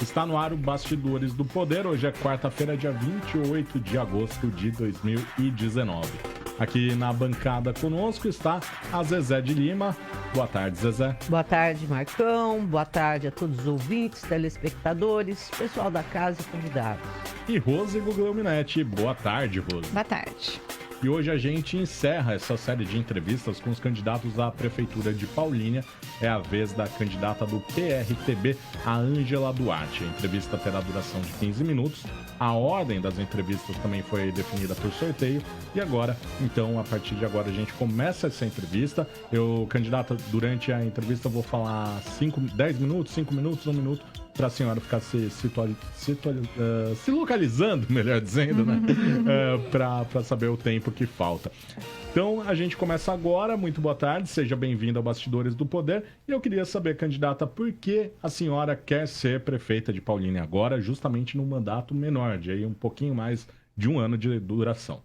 Está no ar o Bastidores do Poder. Hoje é quarta-feira, dia 28 de agosto de 2019. Aqui na bancada conosco está a Zezé de Lima. Boa tarde, Zezé. Boa tarde, Marcão. Boa tarde a todos os ouvintes, telespectadores, pessoal da casa e convidados. E Rose Guglielminetti. Boa tarde, Rose. Boa tarde. E hoje a gente encerra essa série de entrevistas com os candidatos à Prefeitura de Paulínia. É a vez da candidata do PRTB, a Ângela Duarte. A entrevista terá duração de 15 minutos. A ordem das entrevistas também foi definida por sorteio. E agora, então, a partir de agora, a gente começa essa entrevista. Eu, candidata, durante a entrevista eu vou falar 10 minutos, 5 minutos, 1 minuto, para a senhora ficar se localizando, melhor dizendo, né? Para saber o tempo que falta. Então, a gente começa agora. Muito boa tarde, seja bem-vinda ao Bastidores do Poder. E eu queria saber, candidata, por que a senhora quer ser prefeita de Paulínia agora, justamente num mandato menor, de aí um pouquinho mais de 1 ano de duração?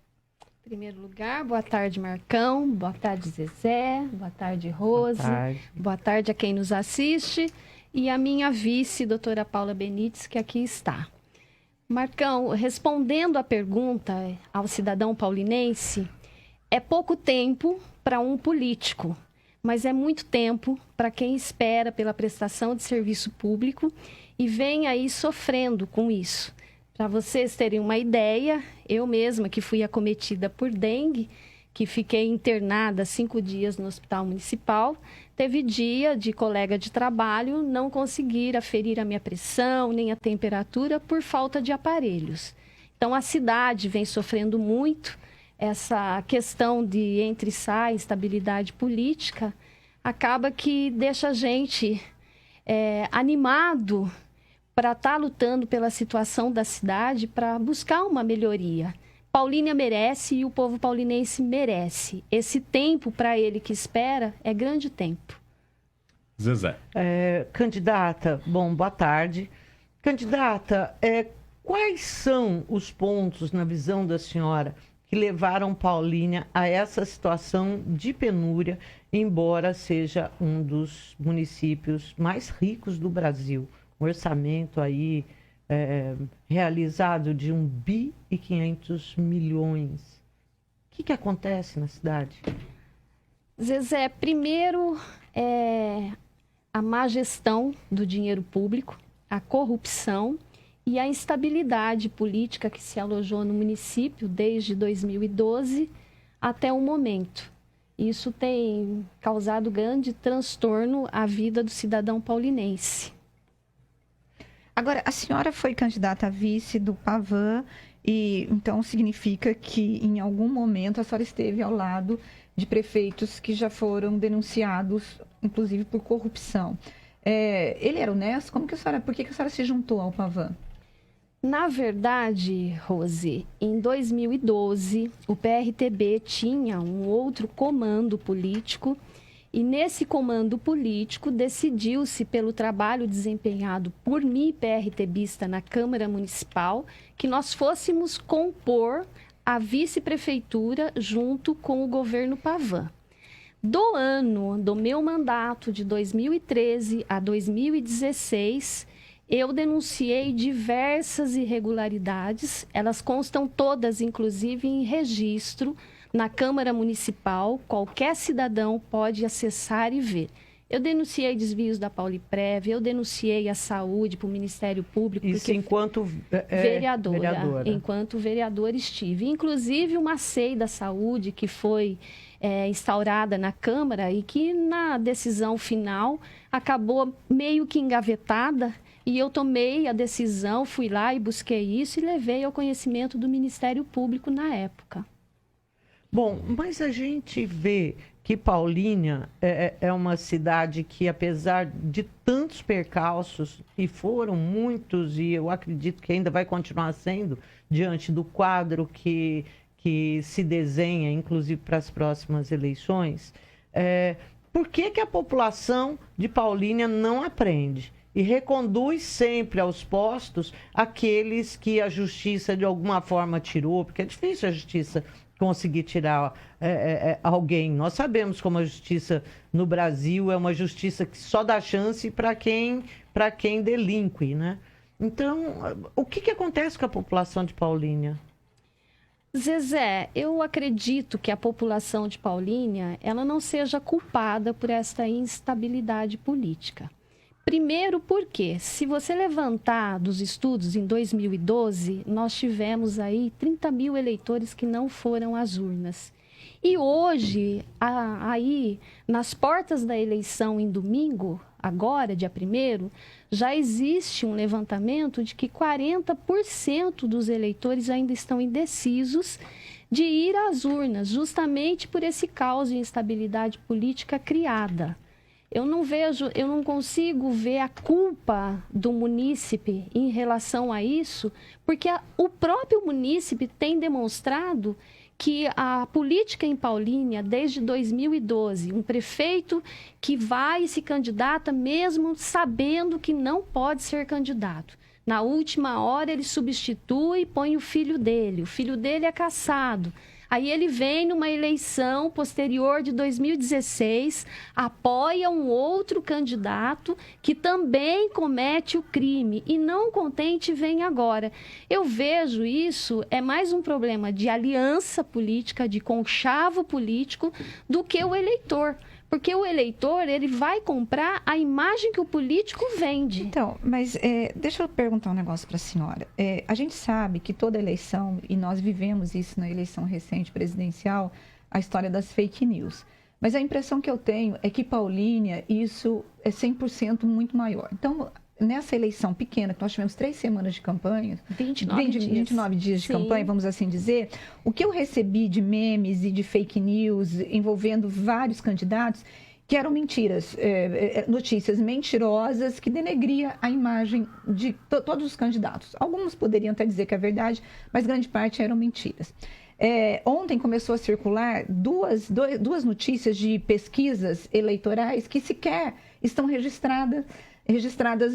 Em primeiro lugar, boa tarde, Marcão. Boa tarde, Zezé. Boa tarde, Rose. Boa tarde a quem nos assiste. E a minha vice, doutora Paula Benites, que aqui está. Marcão, respondendo a pergunta ao cidadão paulinense, é pouco tempo para um político, mas é muito tempo para quem espera pela prestação de serviço público e vem aí sofrendo com isso. Para vocês terem uma ideia, eu mesma que fui acometida por dengue, que fiquei internada 5 dias no Hospital Municipal, teve dia de colega de trabalho não conseguir aferir a minha pressão nem a temperatura por falta de aparelhos. Então, a cidade vem sofrendo muito. Essa questão de entra e sai, instabilidade política, acaba que deixa a gente animado para estar lutando pela situação da cidade, para buscar uma melhoria. Paulínia merece e o povo paulinense merece. Esse tempo para ele que espera é grande tempo. Zezé. Candidata, boa tarde. Candidata, quais são os pontos, na visão da senhora, que levaram Paulínia a essa situação de penúria, embora seja um dos municípios mais ricos do Brasil? Um orçamento aí realizado de 1,5 bilhões. O que acontece na cidade? Zezé, primeiro a má gestão do dinheiro público, a corrupção e a instabilidade política que se alojou no município desde 2012 até o momento. Isso tem causado grande transtorno à vida do cidadão paulinense. Agora, a senhora foi candidata a vice do Pavan e então significa que em algum momento a senhora esteve ao lado de prefeitos que já foram denunciados, inclusive por corrupção. Ele era honesto? Por que a senhora se juntou ao Pavan? Na verdade, Rose, em 2012, o PRTB tinha um outro comando político. E nesse comando político decidiu-se pelo trabalho desempenhado por mim, PRTBista, na Câmara Municipal, que nós fôssemos compor a vice-prefeitura junto com o governo Pavan. Do meu mandato de 2013 a 2016, eu denunciei diversas irregularidades, elas constam todas, inclusive, em registro na Câmara Municipal, qualquer cidadão pode acessar e ver. Eu denunciei desvios da Pauliprev, eu denunciei a saúde para o Ministério Público. Isso enquanto vereadora. Enquanto vereadora estive. Inclusive uma SEI da saúde que foi instaurada na Câmara e que na decisão final acabou meio que engavetada. E eu tomei a decisão, fui lá e busquei isso e levei ao conhecimento do Ministério Público na época. Bom, mas a gente vê que Paulínia é uma cidade que, apesar de tantos percalços, e foram muitos, e eu acredito que ainda vai continuar sendo, diante do quadro que se desenha, inclusive para as próximas eleições, por que a população de Paulínia não aprende e reconduz sempre aos postos aqueles que a justiça de alguma forma tirou? Porque é difícil a justiça conseguir tirar alguém. Nós sabemos como a justiça no Brasil é uma justiça que só dá chance para quem delinque, né? Então, o que acontece com a população de Paulínia? Zezé, eu acredito que a população de Paulínia, ela não seja culpada por esta instabilidade política. Primeiro porque, se você levantar dos estudos, em 2012, nós tivemos aí 30 mil eleitores que não foram às urnas. E hoje, aí, nas portas da eleição em domingo, agora, dia 1º, já existe um levantamento de que 40% dos eleitores ainda estão indecisos de ir às urnas, justamente por esse caos de instabilidade política criada. Eu não consigo ver a culpa do munícipe em relação a isso, porque o próprio munícipe tem demonstrado que a política em Paulínia, desde 2012, um prefeito que vai e se candidata mesmo sabendo que não pode ser candidato. Na última hora, ele substitui e põe o filho dele. O filho dele é cassado. Aí ele vem numa eleição posterior de 2016, apoia um outro candidato que também comete o crime e não contente vem agora. Eu vejo isso, é mais um problema de aliança política, de conchavo político, do que o eleitor. Porque o eleitor, ele vai comprar a imagem que o político vende. Então, mas deixa eu perguntar um negócio para a senhora. A gente sabe que toda eleição, e nós vivemos isso na eleição recente presidencial, a história das fake news. Mas a impressão que eu tenho é que Paulínia, isso é 100% muito maior. Então, nessa eleição pequena, que nós tivemos 3 semanas de campanha, 29 dias de campanha, vamos assim dizer, o que eu recebi de memes e de fake news envolvendo vários candidatos, que eram mentiras, notícias mentirosas que denegria a imagem de todos os candidatos. Alguns poderiam até dizer que é verdade, mas grande parte eram mentiras. Ontem começou a circular duas notícias de pesquisas eleitorais que sequer estão registradas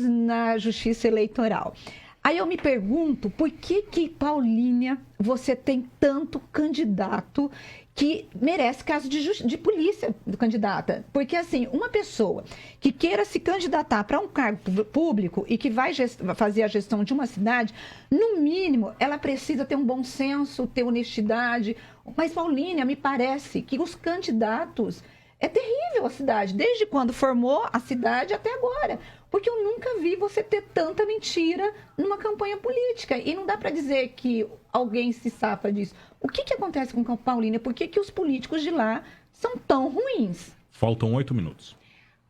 na Justiça Eleitoral. Aí eu me pergunto, por que Paulínia você tem tanto candidato que merece caso de polícia do candidata? Porque, assim, uma pessoa que queira se candidatar para um cargo público e que vai fazer a gestão de uma cidade, no mínimo, ela precisa ter um bom senso, ter honestidade. Mas, Paulínia, me parece que os candidatos... É terrível a cidade, desde quando formou a cidade até agora. Porque eu nunca vi você ter tanta mentira numa campanha política. E não dá para dizer que alguém se safa disso. O que acontece com Paulínia? Por que os políticos de lá são tão ruins? Faltam 8 minutos.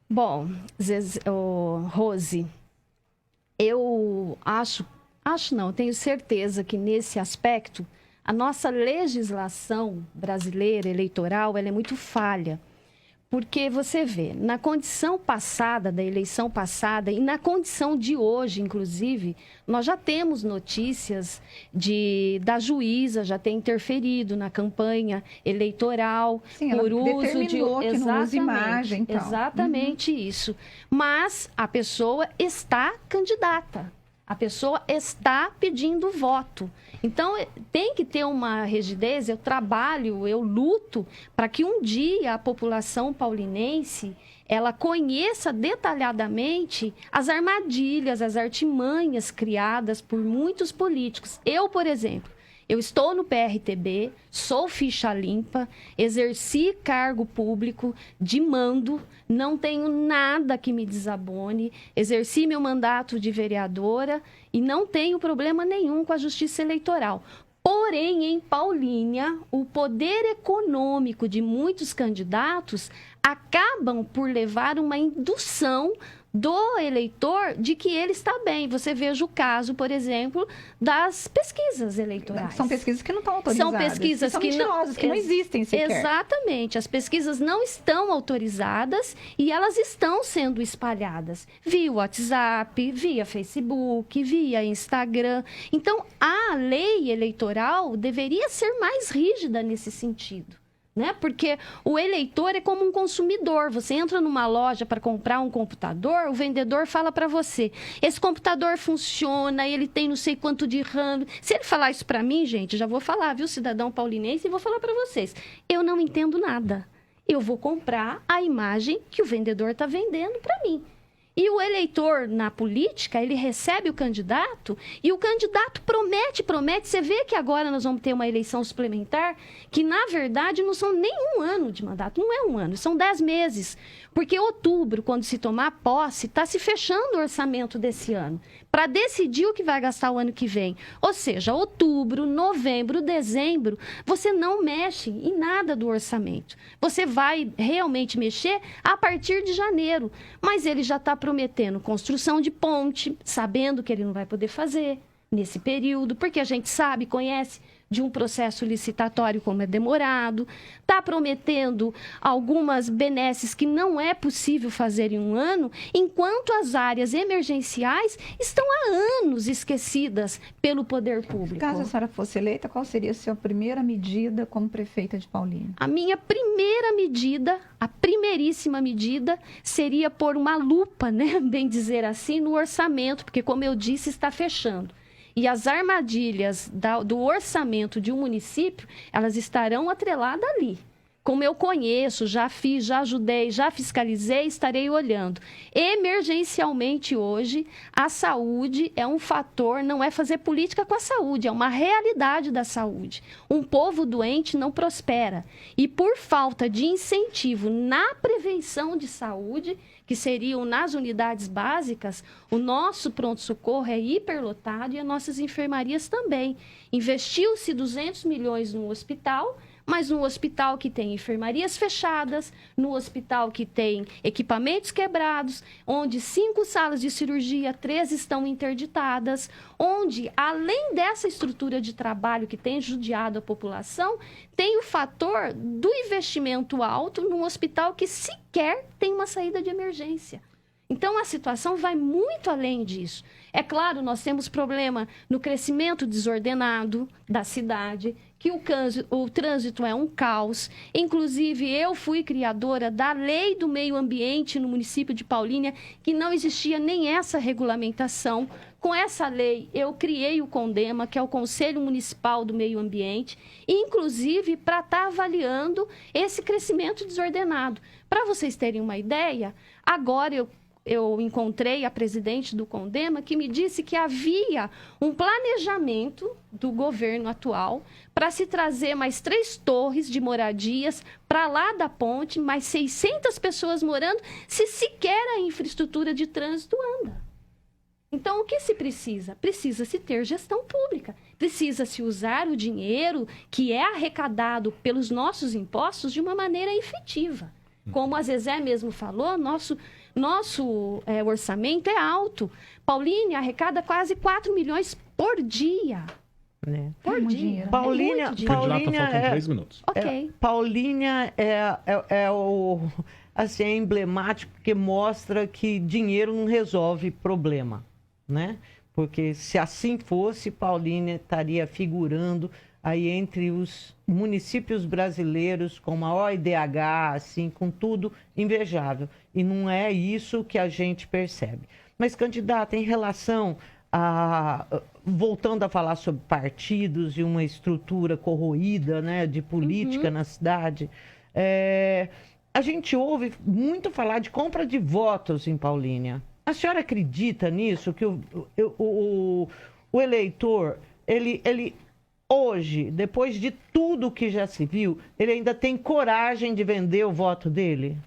Bom, Rose, eu tenho certeza que nesse aspecto, a nossa legislação brasileira eleitoral, ela é muito falha. Porque você vê, na condição passada, da eleição passada, e na condição de hoje, inclusive, nós já temos notícias da juíza já ter interferido na campanha eleitoral. Sim, por uso de... que não usa imagem. Então. Exatamente isso. Mas a pessoa está candidata. A pessoa está pedindo voto. Então, tem que ter uma rigidez. Eu luto para que um dia a população paulinense ela conheça detalhadamente as armadilhas, as artimanhas criadas por muitos políticos. Eu, por exemplo, eu estou no PRTB, sou ficha limpa, exerci cargo público de mando, não tenho nada que me desabone, exerci meu mandato de vereadora e não tenho problema nenhum com a Justiça Eleitoral. Porém, em Paulínia, o poder econômico de muitos candidatos acabam por levar uma indução do eleitor de que ele está bem. Você veja o caso, por exemplo, das pesquisas eleitorais. São pesquisas que não estão autorizadas. São pesquisas que mentirosas, que não existem sequer. Exatamente. As pesquisas não estão autorizadas e elas estão sendo espalhadas via WhatsApp, via Facebook, via Instagram. Então, a lei eleitoral deveria ser mais rígida nesse sentido. Né? Porque o eleitor é como um consumidor. Você entra numa loja para comprar um computador, o vendedor fala para você: esse computador funciona, ele tem não sei quanto de RAM. Se ele falar isso para mim, gente, já vou falar, viu, cidadão paulinense, e vou falar para vocês: eu não entendo nada. Eu vou comprar a imagem que o vendedor está vendendo para mim. E o eleitor, na política, ele recebe o candidato e o candidato promete. Você vê que agora nós vamos ter uma eleição suplementar que, na verdade, não são nem um ano de mandato. Não é um ano, são 10 meses. Porque outubro, quando se tomar posse, está se fechando o orçamento desse ano para decidir o que vai gastar o ano que vem. Ou seja, outubro, novembro, dezembro, você não mexe em nada do orçamento. Você vai realmente mexer a partir de janeiro. Mas ele já está prometendo construção de ponte, sabendo que ele não vai poder fazer nesse período, porque a gente sabe, conhece de um processo licitatório como é demorado, está prometendo algumas benesses que não é possível fazer em um ano, enquanto as áreas emergenciais estão há anos esquecidas pelo poder público. Caso a senhora fosse eleita, qual seria a sua primeira medida como prefeita de Paulínia? A minha primeira medida, a primeiríssima medida, seria pôr uma lupa, né, bem dizer assim, no orçamento, porque, como eu disse, está fechando. E as armadilhas do orçamento de um município, elas estarão atreladas ali. Como eu conheço, já fiz, já ajudei, já fiscalizei, estarei olhando. Emergencialmente hoje, a saúde é um fator, não é fazer política com a saúde, é uma realidade da saúde. Um povo doente não prospera. E por falta de incentivo na prevenção de saúde, que seriam nas unidades básicas, o nosso pronto-socorro é hiperlotado e as nossas enfermarias também. Investiu-se 200 milhões no hospital, mas no hospital que tem enfermarias fechadas, no hospital que tem equipamentos quebrados, onde 5 salas de cirurgia, 3 estão interditadas, onde, além dessa estrutura de trabalho que tem judiado a população, tem o fator do investimento alto num hospital que sequer tem uma saída de emergência. Então, a situação vai muito além disso. É claro, nós temos problema no crescimento desordenado da cidade, que o trânsito é um caos. Inclusive, eu fui criadora da Lei do Meio Ambiente no município de Paulínia, que não existia nem essa regulamentação. Com essa lei, eu criei o CONDEMA, que é o Conselho Municipal do Meio Ambiente, inclusive para estar avaliando esse crescimento desordenado. Para vocês terem uma ideia, agora eu encontrei a presidente do CONDEMA que me disse que havia um planejamento do governo atual para se trazer mais 3 torres de moradias para lá da ponte, mais 600 pessoas morando, se sequer a infraestrutura de trânsito anda. Então, o que se precisa? Precisa-se ter gestão pública. Precisa-se usar o dinheiro que é arrecadado pelos nossos impostos de uma maneira efetiva. Como a Zezé mesmo falou, nosso orçamento é alto. Paulínia arrecada quase 4 milhões por dia. Né? Por dia. Paulínia, faltam 3 minutos. Ok. Paulínia é emblemático porque mostra que dinheiro não resolve problema, né? Porque se assim fosse, Paulínia estaria figurando aí entre os municípios brasileiros com maior IDH, assim, com tudo invejável. E não é isso que a gente percebe. Mas, candidata, em relação a... Voltando a falar sobre partidos e uma estrutura corroída, né, de política na cidade, a gente ouve muito falar de compra de votos em Paulínia. A senhora acredita nisso? Que o eleitor, ele hoje, depois de tudo que já se viu, ele ainda tem coragem de vender o voto dele?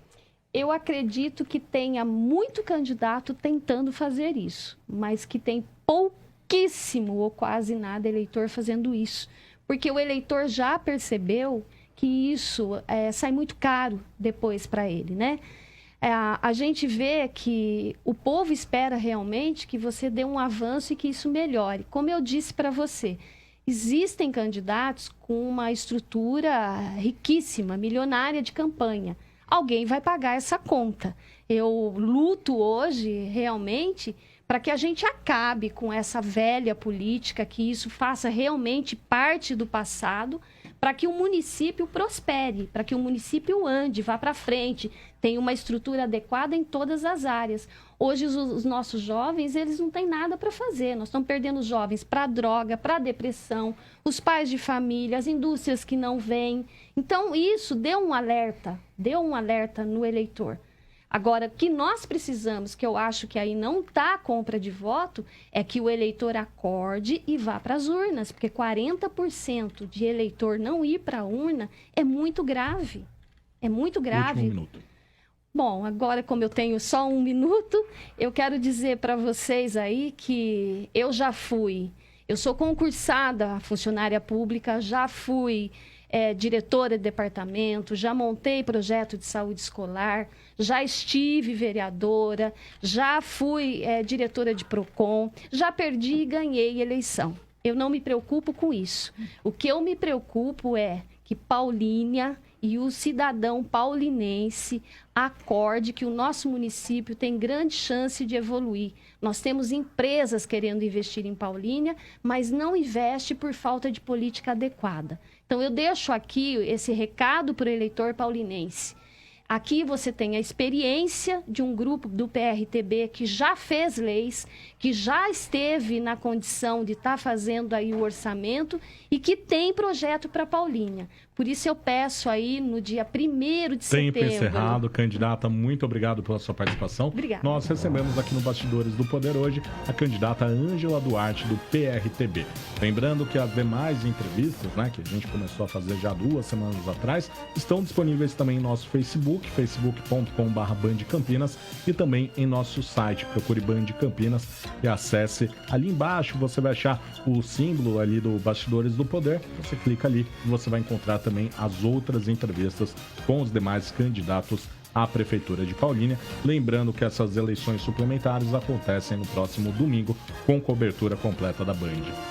Eu acredito que tenha muito candidato tentando fazer isso, mas que tem pouquíssimo ou quase nada eleitor fazendo isso. Porque o eleitor já percebeu que isso sai muito caro depois para ele, né? A gente vê que o povo espera realmente que você dê um avanço e que isso melhore. Como eu disse para você, existem candidatos com uma estrutura riquíssima, milionária de campanha. Alguém vai pagar essa conta. Eu luto hoje, realmente, para que a gente acabe com essa velha política, que isso faça realmente parte do passado, para que o município prospere, para que o município ande, vá para frente, tenha uma estrutura adequada em todas as áreas. Hoje, os nossos jovens, eles não têm nada para fazer. Nós estamos perdendo os jovens para droga, para depressão, os pais de família, as indústrias que não vêm. Então, isso deu um alerta no eleitor. Agora, o que nós precisamos, que eu acho que aí não está a compra de voto, é que o eleitor acorde e vá para as urnas, porque 40% de eleitor não ir para a urna é muito grave. É muito grave. Último minuto. Bom, agora como eu tenho só 1 minuto, eu quero dizer para vocês aí que eu sou concursada funcionária pública, já fui diretora de departamento, já montei projeto de saúde escolar, já estive vereadora, já fui diretora de PROCON, já perdi e ganhei eleição. Eu não me preocupo com isso. O que eu me preocupo é que Paulínia e o cidadão paulinense acorde que o nosso município tem grande chance de evoluir. Nós temos empresas querendo investir em Paulínia, mas não investe por falta de política adequada. Então, eu deixo aqui esse recado para o eleitor paulinense. Aqui você tem a experiência de um grupo do PRTB que já fez leis, que já esteve na condição de estar fazendo aí o orçamento e que tem projeto para Paulínia. Por isso eu peço aí no dia 1º de setembro... Tempo encerrado. Candidata, muito obrigado pela sua participação. Obrigada. Nós recebemos aqui no Bastidores do Poder hoje a candidata Ângela Duarte, do PRTB. Lembrando que as demais entrevistas, né, que a gente começou a fazer já 2 semanas atrás, estão disponíveis também em nosso Facebook, facebook.com/bandcampinas, e também em nosso site. Procure Band Campinas e acesse. Ali embaixo você vai achar o símbolo ali do Bastidores do Poder. Você clica ali e você vai encontrar também as outras entrevistas com os demais candidatos à Prefeitura de Paulínia. Lembrando que essas eleições suplementares acontecem no próximo domingo, com cobertura completa da Band.